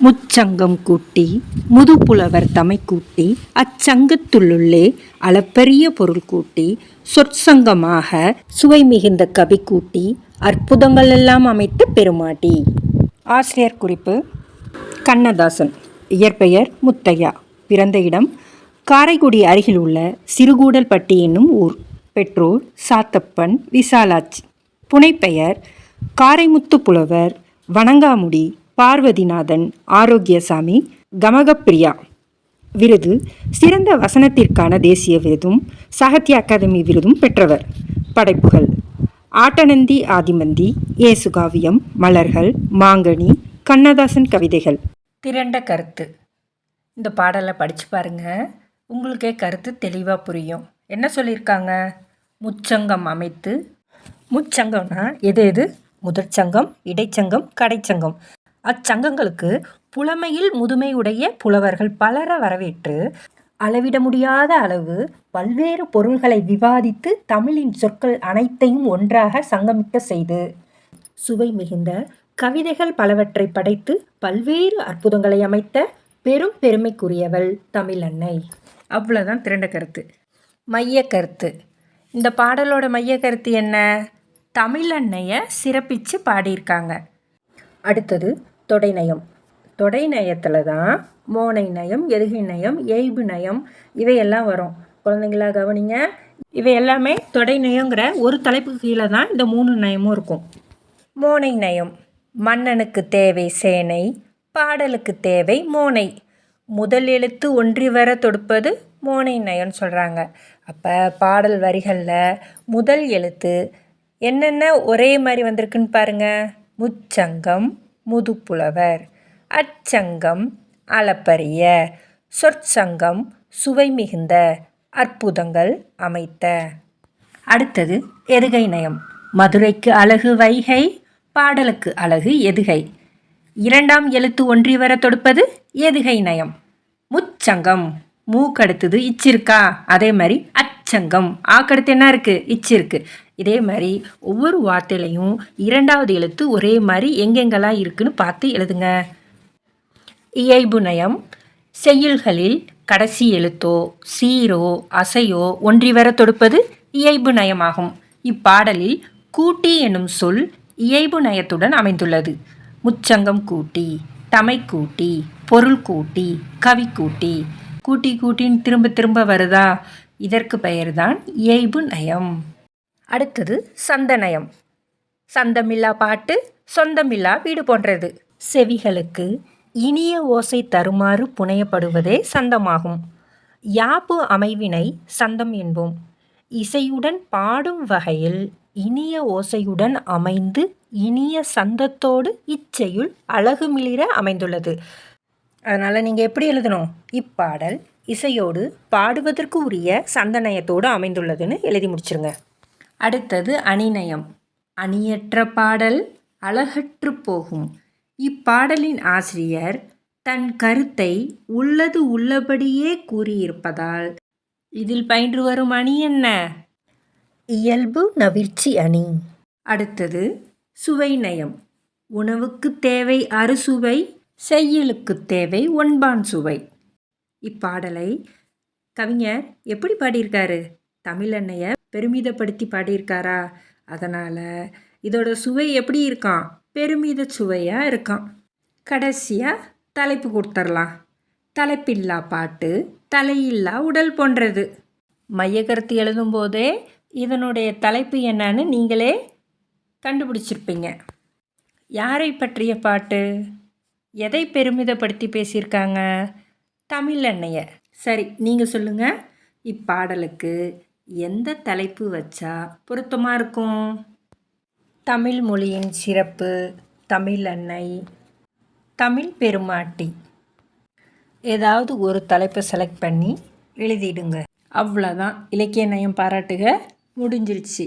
முச்சங்கம் கூட்டி முதுப்புலவர் தமை கூட்டி அச்சங்கத்துள்ளுள்ளே அளப்பரிய பொருள் கூட்டி சொற்சங்கமாக சுவை மிகுந்த கவி கூட்டி அற்புதங்கள் எல்லாம் அமைத்த பெருமாட்டி. ஆசிரியர் குறிப்பு: கண்ணதாசன். இயற்பெயர் முத்தையா. பிறந்த இடம் காரைக்குடி அருகில் உள்ள சிறுகூடல்பட்டி என்னும் ஊர். பெற்றோர் சாத்தப்பன், விசாலாட்சி. புனைப்பெயர் காரைமுத்து புலவர், வணங்காமுடி பார்வதிநாதன், ஆரோக்கியசாமி, கமகப்பிரியா. விருது: சிறந்த வசனத்திற்கான தேசிய விருதும் சாகித்ய அகாதமி விருதும் பெற்றவர். படைப்புகள்: ஆட்டனந்தி ஆதிமந்தி, ஏசுகாவியம், மலர்கள், மாங்கனி, கண்ணதாசன் கவிதைகள். திரண்ட கருத்து. இந்த பாடலை படித்து பாருங்க, உங்களுக்கே கருத்து தெளிவாக புரியும். என்ன சொல்லியிருக்காங்க? முச்சங்கம் அமைத்து. முச்சங்கம்னா எது? முதற்சங்கம், இடைச்சங்கம், கடைச்சங்கம். அச்சங்கங்களுக்கு புலமையில் முதுமையுடைய புலவர்கள் பலர வரவேற்று அளவிட முடியாத அளவு பல்வேறு பொருள்களை விவாதித்து தமிழின் சொற்கள் அனைத்தையும் ஒன்றாக சங்கமிக்க செய்து சுவை மிகுந்த கவிதைகள் பலவற்றை படைத்து பல்வேறு அற்புதங்களை அமைத்த பெரும் பெருமைக்குரியவள் தமிழ் அன்னை. அவ்வளோதான் திரண்ட கருத்து. மைய கருத்து. இந்த பாடலோட மைய கருத்து என்ன? தமிழ் அன்னையை சிறப்பித்து பாடியிருக்காங்க. அடுத்தது தொடைநயம். தொடைநயத்தில் தான் மோனை நயம், எதுகை நயம், ஏய்பு நயம் இவையெல்லாம் வரும். குழந்தைங்களா கவனிங்க. இவை எல்லாமே தொடைநயங்கிற ஒரு தலைப்புக்கு கீழே தான் இந்த 3 நயமும் இருக்கும். மோனை நயம். மன்னனுக்கு தேவை சேனை, பாடலுக்கு தேவை மோனை. முதல் எழுத்து ஒன்றி வர தொடுப்பது மோனை நயம்னு சொல்கிறாங்க. அப்போ பாடல் வரிகளில் முதல் எழுத்து என்னென்ன ஒரே மாதிரி வந்திருக்குன்னு பாருங்கள். முச்சங்கம், முதுப்புலவர். அச்சங்கம், அளப்பரிய. சொற்சங்கம், சுவை மிகுந்த, அற்புதங்கள் அமைத்த. அடுத்தது எதுகை நயம். மதுரைக்கு அழகு வைகை, பாடலுக்கு அழகு எதுகை. இரண்டாம் எழுத்து ஒன்றி வர தொடுப்பது எதுகை நயம். முச்சங்கம். மூக்கடுத்தது இச்சு இருக்கா? அதே மாதிரி அச்சங்கம். ஆக்கடுத்து என்ன இருக்குது? இச்சு இருக்குது. இதே மாதிரி ஒவ்வொரு வார்த்தையிலையும் இரண்டாவது எழுத்து ஒரே மாதிரி எங்கெங்கெல்லாம் இருக்குன்னு பார்த்து எழுதுங்க. இயைபு நயம். செய்யுள்களில் கடைசி எழுத்தோ சீரோ அசையோ ஒன்றி வர தொடுப்பது இயைபு நயமாகும். இப்பாடலில் கூட்டி என்னும் சொல் இயைபு நயத்துடன் அமைந்துள்ளது. முச்சங்கம் கூட்டி, தமை கூட்டி, பொருள் கூட்டி, கவி கூட்டி. கூட்டி கூட்டின்னு திரும்ப திரும்ப வருதா? இதற்கு பெயர்தான் இயைபு நயம். அடுத்தது சந்தநயம். சந்தமில்லா பாட்டு சொந்தமில்லா வீடு போன்றது. செவிகளுக்கு இனிய ஓசை தருமாறு புனையப்படுவதே சந்தமாகும். யாப்பு அமைவினை சந்தம் என்போம். இசையுடன் பாடும் வகையில் இனிய ஓசையுடன் அமைந்து இனிய சந்தத்தோடு இச்செயுள் அழகு மிளிர அமைந்துள்ளது. அதனால் நீங்கள் எப்படி எழுதணும்? இப்பாடல் இசையோடு பாடுவதற்கு உரிய சந்தநயத்தோடு அமைந்துள்ளதுன்னு எழுதி முடிச்சிருங்க. அடுத்தது அணிநயம். அணியற்ற பாடல் அழகற்று போகும். இப்பாடலின் ஆசிரியர் தன் கருத்தை உள்ளது உள்ளபடியே கூறியிருப்பதால் இதில் பயின்று வரும் அணி என்ன? இயல்பு நவிர்ச்சி அணி. அடுத்தது சுவை நயம். உணவுக்கு தேவை அறுசுவை, செய்யுளுக்கு தேவை ஒன்பான் சுவை. இப்பாடலை கவிஞர் எப்படி பாடியிருக்காரு? தமிழன்னையை பெருமிதப்படுத்தி பாடியிருக்காரா? அதனால் இதோட சுவை எப்படி இருக்கான்? பெருமித சுவையாக இருக்கான். கடைசியாக தலைப்பு கொடுத்துடலாம். தலைப்பில்லா பாட்டு தலையில்லா உடல் போன்றது. மையக்கருத்து எழுதும்போதே இதனுடைய தலைப்பு என்னன்னு நீங்களே கண்டுபிடிச்சிருப்பீங்க. யாரை பற்றிய பாட்டு? எதை பெருமிதப்படுத்தி பேசியிருக்காங்க? தமிழன்னைய. சரி, நீங்கள் சொல்லுங்கள். இப்பாடலுக்கு எந்த தலைப்பு வச்சா பொருத்தமாக இருக்கும்? தமிழ் மொழியின் சிறப்பு, தமிழ் அன்னை, தமிழ் பெருமாட்டி. ஏதாவது ஒரு தலைப்பை செலக்ட் பண்ணி எழுதிடுங்க. அவ்வளோதான். இலக்கிய நயம் பாராட்டுக முடிஞ்சிருச்சு.